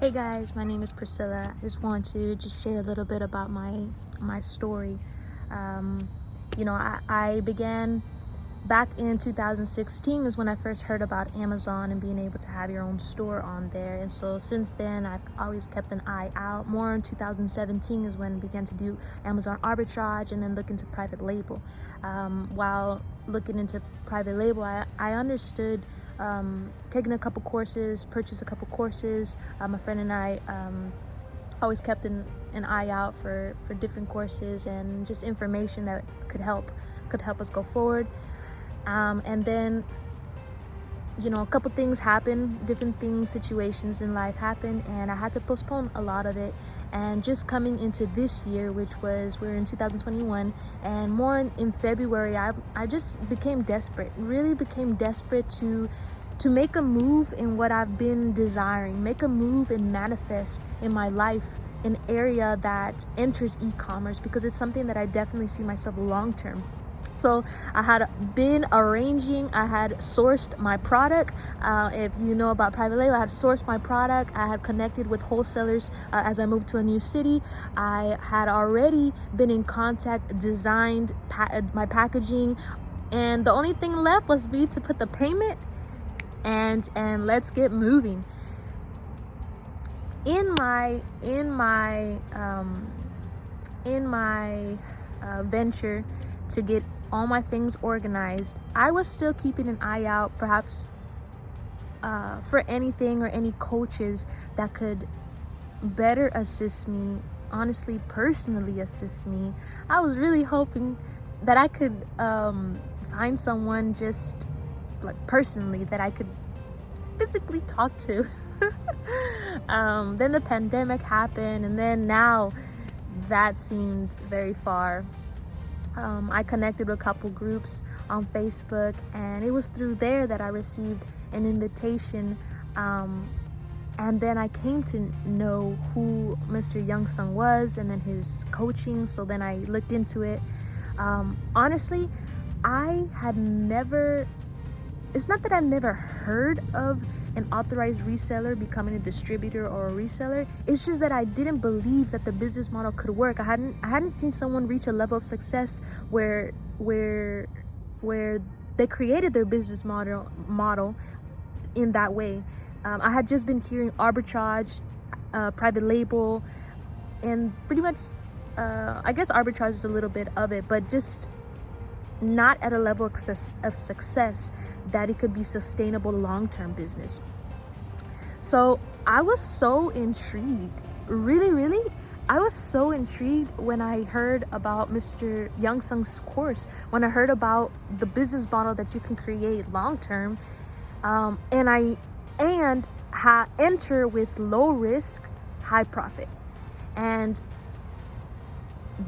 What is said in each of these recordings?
Hey guys, my name is Priscilla. I just want to share a little bit about my story. Um, I began back in 2016 is when I first heard about Amazon and being able to have your own store on there. And so since then, I've always kept an eye out. More in 2017 is when I began to do Amazon arbitrage and then look into private label. While looking into private label, I understood taking a couple courses, purchased a couple courses. My friend and I always kept an eye out for different courses and just information that could help us go forward. And then, a couple things happened, different things, situations in life happened, and I had to postpone a lot of it. And just coming into this year, we're in 2021, and more in February, I just became desperate, really became desperate to make a move in what I've been desiring, make a move and manifest in my life an area that enters e-commerce, because it's something that I definitely see myself long term. So I had been arranging, I had sourced my product. If you know about private label, I had sourced my product. I had connected with wholesalers as I moved to a new city. I had already been in contact, designed my packaging, and the only thing left was me to put the payment and let's get moving. In my venture to get all my things organized, I was still keeping an eye out, perhaps for anything or any coaches that could better assist me, honestly, personally assist me. I was really hoping that I could find someone just like personally that I could physically talk to. Then the pandemic happened, and then now that seemed very far. I connected with a couple groups on Facebook, and it was through there that I received an invitation. And then I came to know who Mr. Youngsung was, and then his coaching. So then I looked into it. Honestly, I had never, it's not that I've never heard of an authorized reseller becoming a distributor or a reseller. It's just that I didn't believe that the business model could work. I hadn't seen someone reach a level of success where they created their business model in that way. I had just been hearing arbitrage, private label, and pretty much I guess arbitrage is a little bit of it, but just not at a level of success that it could be sustainable long-term business. So I was so intrigued, really, I was so intrigued when I heard about Mr. Youngsung's course, when I heard about the business model that you can create long-term, and enter with low risk, high profit. And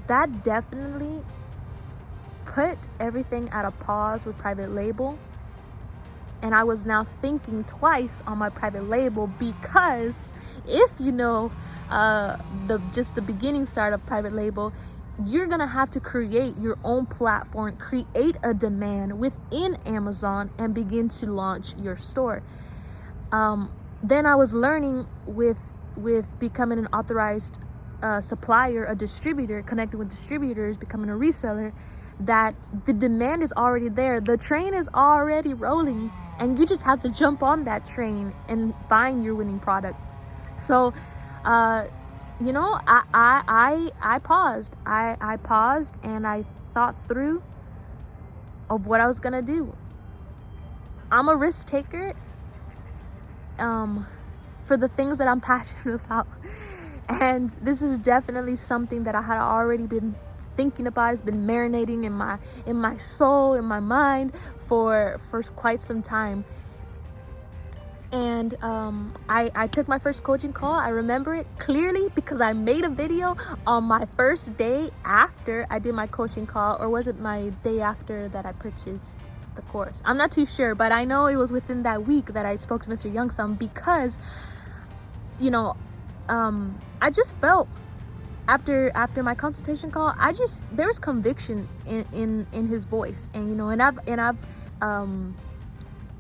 that definitely put everything at a pause with private label. And I was now thinking twice on my private label, because if you know the beginning start of private label, you're gonna have to create your own platform, create a demand within Amazon, and begin to launch your store. Then I was learning with becoming an authorized supplier, a distributor, connecting with distributors, becoming a reseller, that the demand is already there. The train is already rolling, and you just have to jump on that train and find your winning product. So, I paused. I paused and I thought through of what I was gonna do. I'm a risk taker for the things that I'm passionate about, and this is definitely something that I had already been thinking about. It's been marinating in my soul, in my mind for quite some time. And I took my first coaching call. I remember it clearly because I made a video on my first day after I did my coaching call, or was it my day after that I purchased the course? I'm not too sure, but I know it was within that week that I spoke to Mr. Youngsung, because I just felt after my consultation call, there was conviction in his voice, and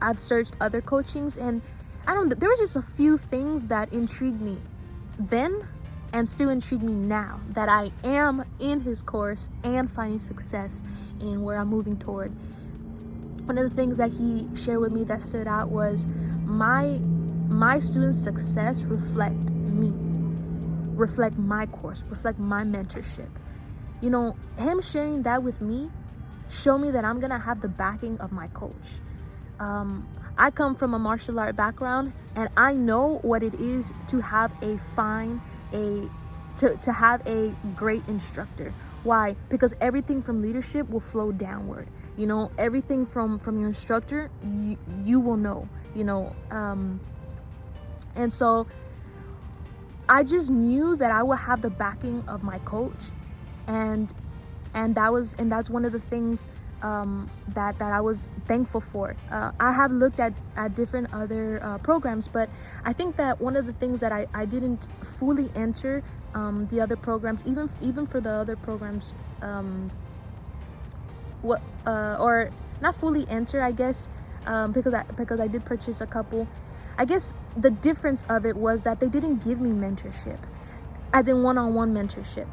I've searched other coachings, and there was just a few things that intrigued me then and still intrigue me now, that I am in his course and finding success in where I'm moving toward. One of the things that he shared with me that stood out was my students' success reflect me, reflect my course, reflect my mentorship. You know, him sharing that with me showed me that I'm gonna have the backing of my coach. I come from a martial art background, and I know what it is to have to have a great instructor. Why? Because everything from leadership will flow downward. You know, everything from your instructor, you will know, you know. And so I just knew that I would have the backing of my coach, and that's one of the things that I was thankful for. I have looked at different other programs, but I think that one of the things that I didn't fully enter the other programs, even for the other programs, or not fully enter, I guess, because I did purchase a couple. I guess the difference of it was that they didn't give me mentorship, as in one-on-one mentorship.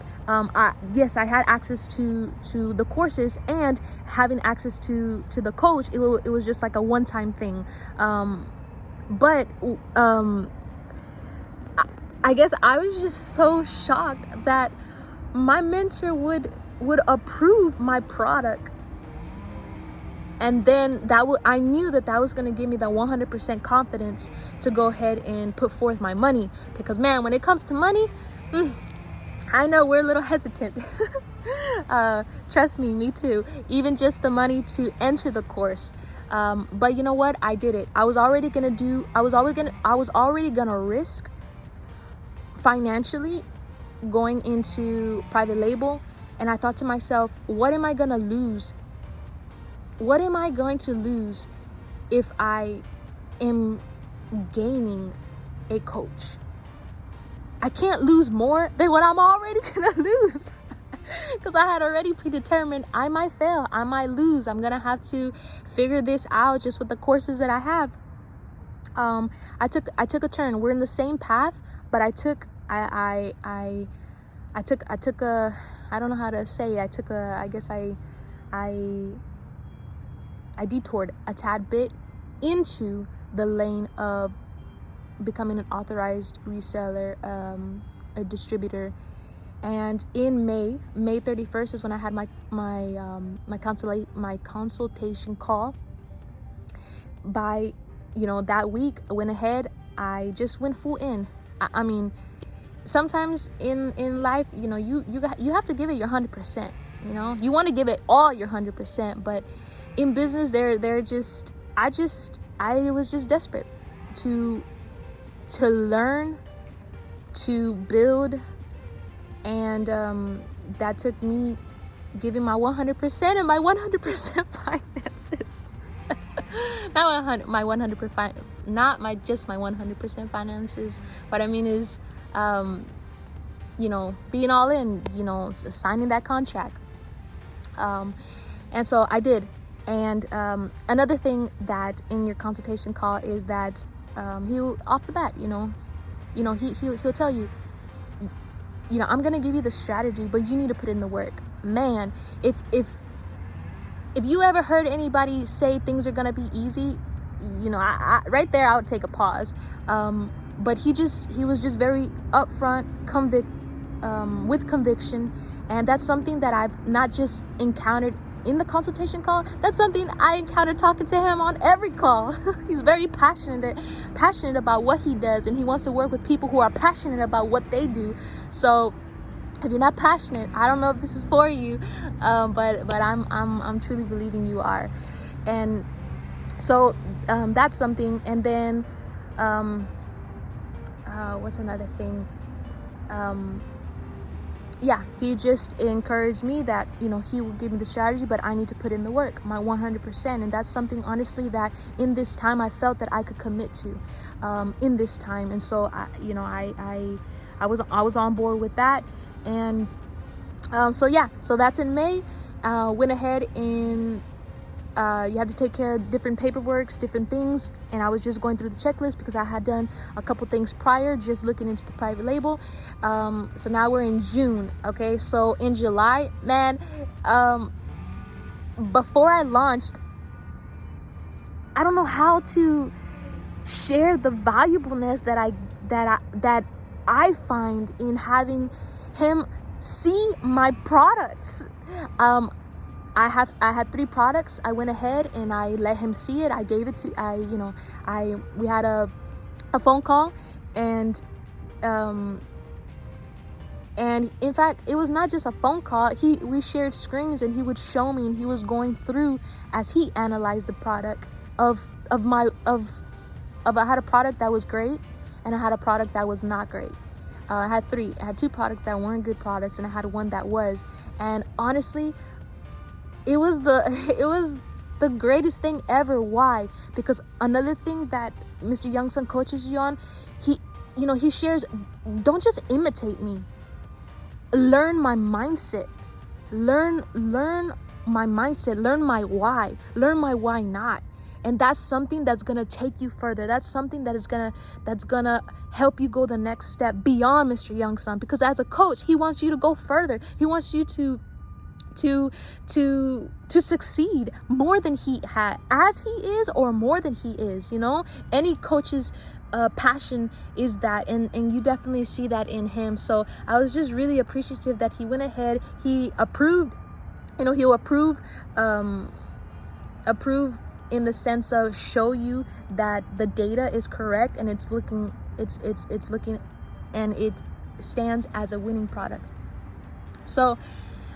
Yes, I had access to the courses, and having access to the coach, it was just like a one-time thing. But I guess I was just so shocked that my mentor would approve my product, and then I knew that was going to give me that 100% confidence to go ahead and put forth my money. Because man, when it comes to money, I know we're a little hesitant. Trust me too. Even just the money to enter the course. But you know what? I did it. I was already gonna risk financially going into private label, and I thought to myself, what am I gonna lose? What am I going to lose if I am gaining a coach? I can't lose more than what I'm already gonna lose. Because I had already predetermined I might fail, I might lose. I'm gonna have to figure this out just with the courses that I have. I took a turn. We're in the same path, but I took a, I don't know how to say. I detoured a tad bit into the lane of becoming an authorized reseller, a distributor. And in May 31st is when I had my consultation call. By that week, I went ahead. I just went full in. I mean, sometimes in life, you have to give it your 100%. You want to give it all your 100%, but in business, I was just desperate to learn, to build, and that took me giving my 100% and my 100% finances. Not my 100%, not my 100% finances. What I mean is, being all in, signing that contract. And so I did. And another thing that in your consultation call is that he'll off the bat, he'll tell you, I'm gonna give you the strategy, but you need to put in the work. Man, if you ever heard anybody say things are gonna be easy, I right there I would take a pause. But he was just very upfront, with conviction, and that's something that I've not just encountered in the consultation call. That's something I encountered talking to him on every call. He's very passionate about what he does, and he wants to work with people who are passionate about what they do. So if you're not passionate, I don't know if this is for you, but I'm truly believing you are. And so that's something. And then what's another thing? He just encouraged me that, he will give me the strategy, but I need to put in the work, my 100%. And that's something, honestly, that in this time I felt that I could commit to, in this time. And so, I was on board with that. And so that's in May. Went ahead and You had to take care of different paperworks, different things, and I was just going through the checklist because I had done a couple things prior, just looking into the private label. So now we're in June, okay? So in July, man, before I launched, I don't know how to share the valuableness that I find in having him see my products. I had 3 products. I went ahead and I let him see it. I gave it to we had a phone call, and in fact, it was not just a phone call. We shared screens, and he would show me, and he was going through as he analyzed the product I had a product that was great, and I had a product that was not great. I had 3. I had 2 products that weren't good products, and I had one that was. And honestly, it was the greatest thing ever. Why? Because another thing that Mr. Youngson coaches you on, he shares, don't just imitate me. Learn my mindset. Learn my mindset. Learn my why. Learn my why not. And that's something that's gonna take you further. That's something that's gonna help you go the next step beyond Mr. Youngson. Because as a coach, he wants you to go further. He wants you to succeed more than he had, as he is, or more than he is. Any coach's passion is that, and you definitely see that in him. So I was just really appreciative that he went ahead. He approved. He'll approve in the sense of show you that the data is correct, and it's looking and it stands as a winning product. So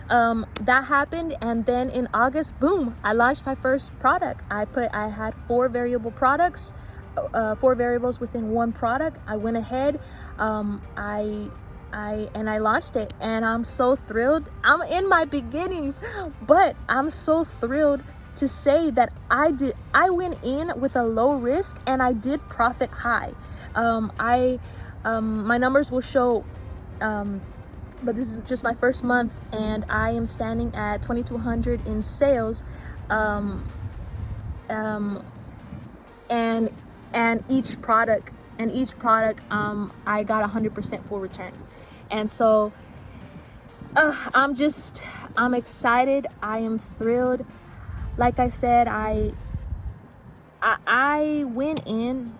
that happened, and then in August, boom, I launched my first product. I had 4 variable products, 4 variables within one product. I went ahead, I launched it, and I'm so thrilled. I'm in my beginnings, but I'm so thrilled to say that I went in with a low risk, and I did profit high. My numbers will show, but this is just my first month, and I am standing at 2,200 in sales, and each product, I got 100% full return. And so I'm excited. I am thrilled. Like I said, I went in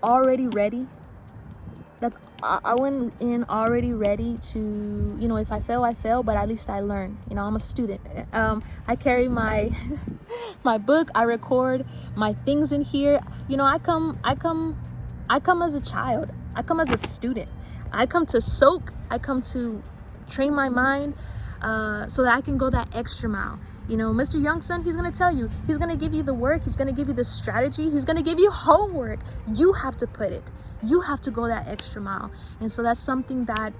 already ready. I went in already ready to, if I fail, I fail, but at least I learn. I'm a student. I carry my my book. I record my things in here. I come as a child. I come as a student. I come to soak. I come to train my mind so that I can go that extra mile. Mr. Youngson, he's going to tell you, he's going to give you the work, he's going to give you the strategies, he's going to give you homework. You have to put it. You have to go that extra mile. And so that's something that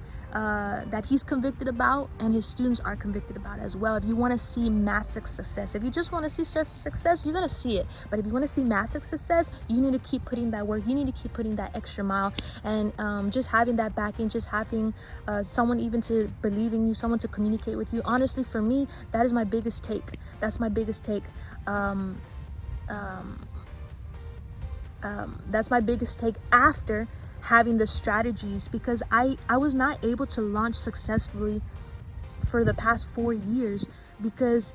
he's convicted about, and his students are convicted about as well. If you want to see massive success, if you just want to see surface success, you're going to see it. But if you want to see massive success, you need to keep putting that work. You need to keep putting that extra mile, and just having that backing, just having someone even to believe in you, someone to communicate with you. Honestly, for me, that is my biggest take. That's my biggest take. That's my biggest take after having the strategies, because I was not able to launch successfully for the past 4 years because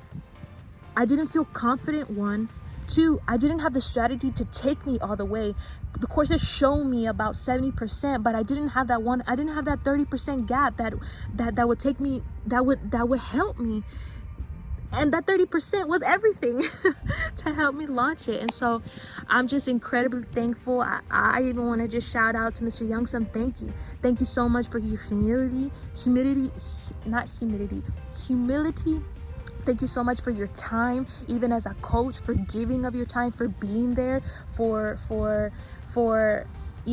I didn't feel confident. 1, 2, I didn't have the strategy to take me all the way. The courses show me about 70%, but I didn't have that 30% gap that would take me, that would help me. And that 30% was everything to help me launch it. And so I'm just incredibly thankful. I even want to just shout out to Mr. Youngson. Thank you. Thank you so much for your humility. Thank you so much for your time, even as a coach, for giving of your time, for being there, for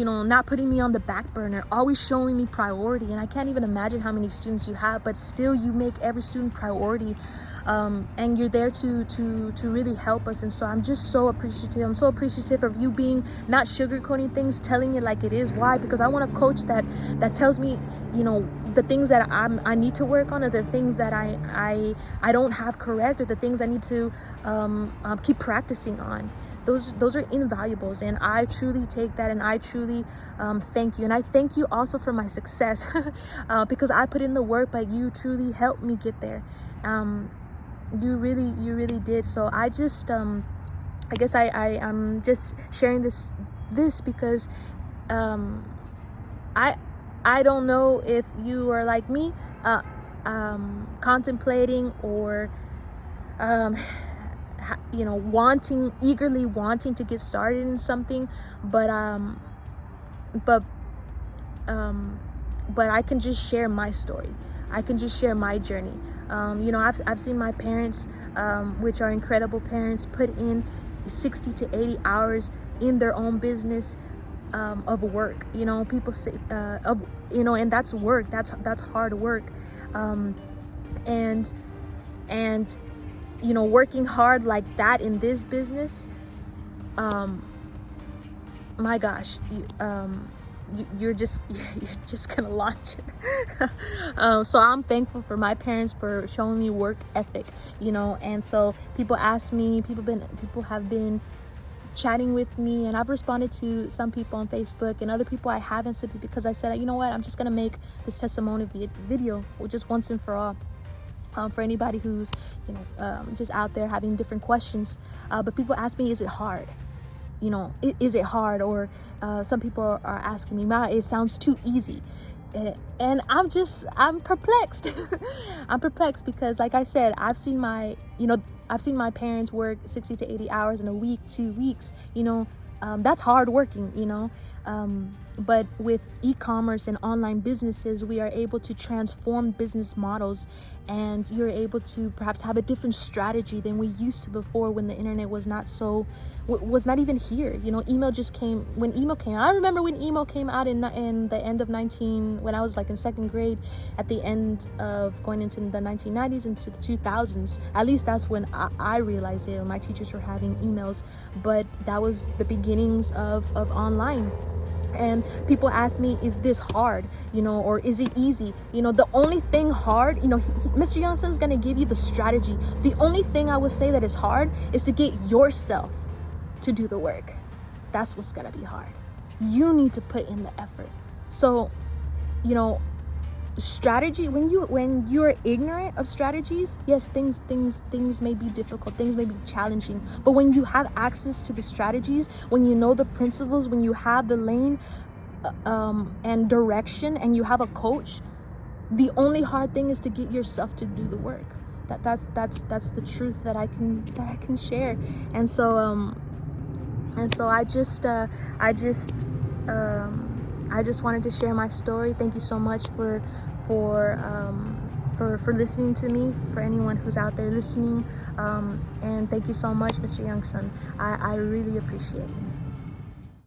not putting me on the back burner, always showing me priority. And I can't even imagine how many students you have, but still you make every student priority. And you're there to really help us. And so I'm just so appreciative. I'm so appreciative of you being not sugarcoating things, telling it like it is. Why? Because I want a coach that tells me, the things that I need to work on, or the things that I don't have correct, or the things I need to keep practicing on. Those are invaluables, and I truly take that, and I truly thank you. And I thank you also for my success because I put in the work, but you truly helped me get there. You really did. So I just I guess I'm just sharing this because I don't know if you are like me, contemplating or eagerly wanting to get started in something, but I can just share my story. I can just share my journey. I've seen my parents, which are incredible parents, put in 60 to 80 hours in their own business of work. People say and that's work. That's hard work. And working hard like that in this business, my gosh, you're just gonna launch it. So I'm thankful for my parents for showing me work ethic, and so people ask me, people have been chatting with me, and I've responded to some people on Facebook, and other people I haven't, simply because I said, you know what, I'm just gonna make this testimonial video just once and for all. For anybody who's just out there having different questions, but people ask me, is it hard? Is it hard? Or some people are asking me, Ma, it sounds too easy. And I'm perplexed. I'm perplexed because, like I said, I've seen my parents work 60 to 80 hours in a week, 2 weeks. That's hard working, but with e-commerce and online businesses, we are able to transform business models, and you're able to perhaps have a different strategy than we used to before, when the internet was not even here. Email just came when email came out. I remember when email came out in the end of when I was like in second grade, at the end of going into the 1990s into the 2000s. At least that's when I realized it. My teachers were having emails, but that was the beginnings of online. And people ask me, is this hard, or is it easy? The only thing hard, Mr. Youngson's gonna give you the strategy. The only thing I would say that is hard is to get yourself to do the work. That's what's gonna be hard. You need to put in the effort. So, strategy, when you're ignorant of strategies, yes, things may be difficult, things may be challenging, but when you have access to the strategies, when you know the principles, when you have the lane and direction, and you have a coach, the only hard thing is to get yourself to do the work. That's the truth that I can share. And so I just wanted to share my story. Thank you so much for listening to me, for anyone who's out there listening. And thank you so much, Mr. Youngson. I really appreciate you.